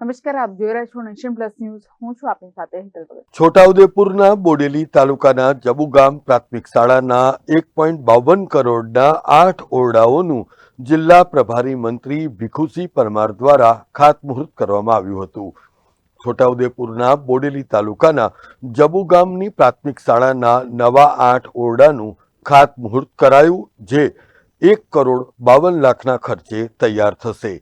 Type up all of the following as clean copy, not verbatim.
નમસ્કાર, આપ જોઈ રહ્યા છો નેશન પ્લસ ન્યૂઝ. હું છું આપની સાથે હેતલ ભગત. છોટાઉદેપુરના બોડેલી તાલુકાના જબુગામ પ્રાથમિક શાળાના 1.52 કરોડના 8 ઓરડાઓનું જિલ્લા પ્રભારી મંત્રી ભીખુસિંહ પરમાર દ્વારા ખાતમુહૂર્ત કરવામાં આવ્યું હતું. છોટાઉદેપુરના બોડેલી તાલુકાના જબુગામની પ્રાથમિક શાળાના નવા 8 ઓરડાનું ખાતમુહૂર્ત કરાયું, જે 1,52 લાખના ખર્ચે તૈયાર થશે.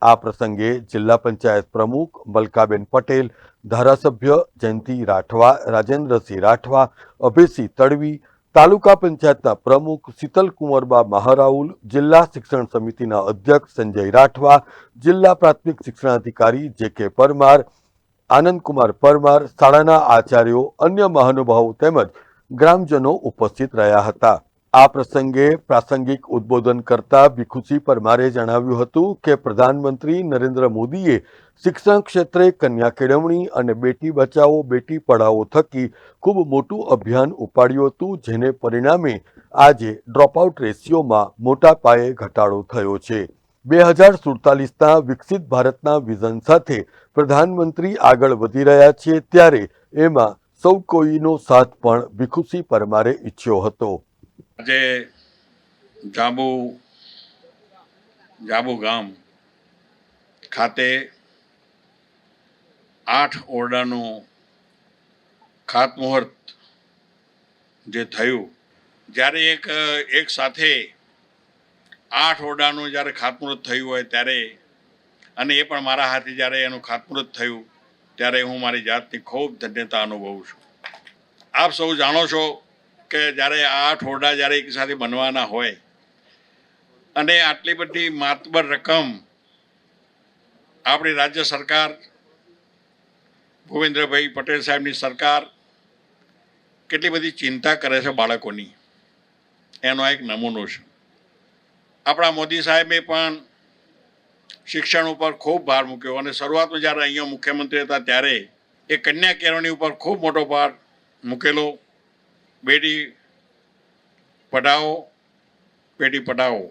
આ પ્રસંગે જિલ્લા પંચાયત પ્રમુખ મલકાબેન પટેલ, ધારાસભ્ય જયંતિ રાઠવા, રાજેન્દ્રસિંહ રાઠવા, અભયસિંહ તડવી, તાલુકા પંચાયતના પ્રમુખ શીતલકુંવરબા મહારાઉલ, જિલ્લા શિક્ષણ સમિતિના અધ્યક્ષ સંજય રાઠવા, જિલ્લા પ્રાથમિક શિક્ષણાધિકારી જે.કે. પરમાર, આનંદકુમાર પરમાર, શાળાના આચાર્યો, અન્ય મહાનુભાવો તેમજ ગ્રામજનો ઉપસ્થિત રહ્યા હતા. આ પ્રસંગે પ્રાસંગિક ઉદ્બોધન કરતા ભીખુસિંહ પરમારે જણાવ્યું હતું કે પ્રધાનમંત્રી નરેન્દ્ર મોદીએ શિક્ષણ ક્ષેત્રે કન્યા કેળવણી અને બેટી બચાવો બેટી પઢાઓ થકી ખૂબ મોટું અભિયાન ઉપાડ્યું હતું, જેને પરિણામે આજે ડ્રોપઆઉટ રેશિયોમાં મોટા પાયે ઘટાડો થયો છે. 2047ના વિકસિત ભારતના વિઝન સાથે પ્રધાનમંત્રી આગળ વધી રહ્યા છે, ત્યારે એમાં સૌ કોઈનો સાથ પણ ભીખુસિંહ પરમારે ઈચ્છ્યો હતો. આજે જાબુગામ ખાતે 8 ઓરડાનું ખાતમુહૂર્ત જે થયું, જ્યારે એક સાથે 8 ઓરડાનું જ્યારે ખાતમુહૂર્ત થયું હોય ત્યારે, અને એ પણ મારા હાથે જ્યારે એનું ખાતમુહૂર્ત થયું ત્યારે હું મારી જાતની ખૂબ ધન્યતા અનુભવું છું. આપ સૌ જાણો છો કે જ્યારે આ 8 ઓરડા જ્યારે એક સાથે બનવાના હોય અને આટલી બધી માતબર રકમ આપણી રાજ્ય સરકાર, ભૂપેન્દ્રભાઈ પટેલ સાહેબની સરકાર કેટલી બધી ચિંતા કરે છે બાળકોની, એનો એક નમૂનો છે. આપણા મોદી સાહેબે પણ શિક્ષણ ઉપર ખૂબ ભાર મૂક્યો, અને શરૂઆતમાં જ્યારે અહીંયા મુખ્યમંત્રી હતા ત્યારે એ કન્યા કેળવણી ઉપર ખૂબ મોટો ભાર મૂકેલો. બેટી પઢાઓ બેટી પઢાઓ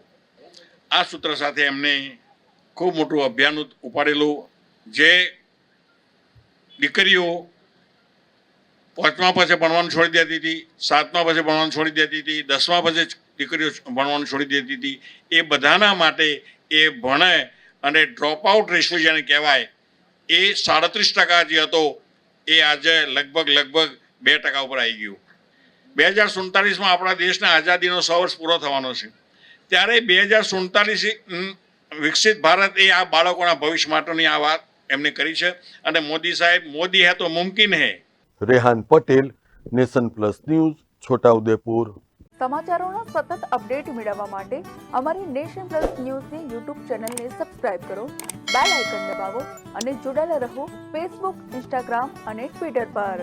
આ સૂત્ર સાથે એમને ખૂબ મોટું અભિયાન ઉપાડેલું, જે દીકરીઓ 5મા પછી ભણવાનું છોડી દેતી હતી, 7મા પછી ભણવાનું છોડી દેતી હતી, 10મા પછી દીકરીઓ ભણવાનું છોડી દેતી હતી, એ બધાના માટે એ ભણે અને ડ્રોપઆઉટ રેશિયો જેને કહેવાય એ 37% જે હતો એ આજે લગભગ 2% ઉપર આવી ગયું. 2047માં આપણા દેશના આઝાદીનો 100 વર્ષ પૂરો થવાનો છે, ત્યારે 2047 વિકસિત ભારત એ આ બાળકોના ભવિષ્ય માટેની આ વાત એમને કરી છે. અને મોદી સાહેબ, મોદી હે તો મુમકિન હે. Rehan Patel, nation plus news, Chhota Udepur. સમાચારોનો સતત અપડેટ મેળવવા માટે અમારી નેશન પ્લસ ન્યૂઝની યુટ્યુબ ચેનલને સબસ્ક્રાઇબ કરો, બેલ આઇકન દબાવો અને જોડાયેલા રહો ફેસબુક, ઇન્સ્ટાગ્રામ અને ટ્વિટર પર.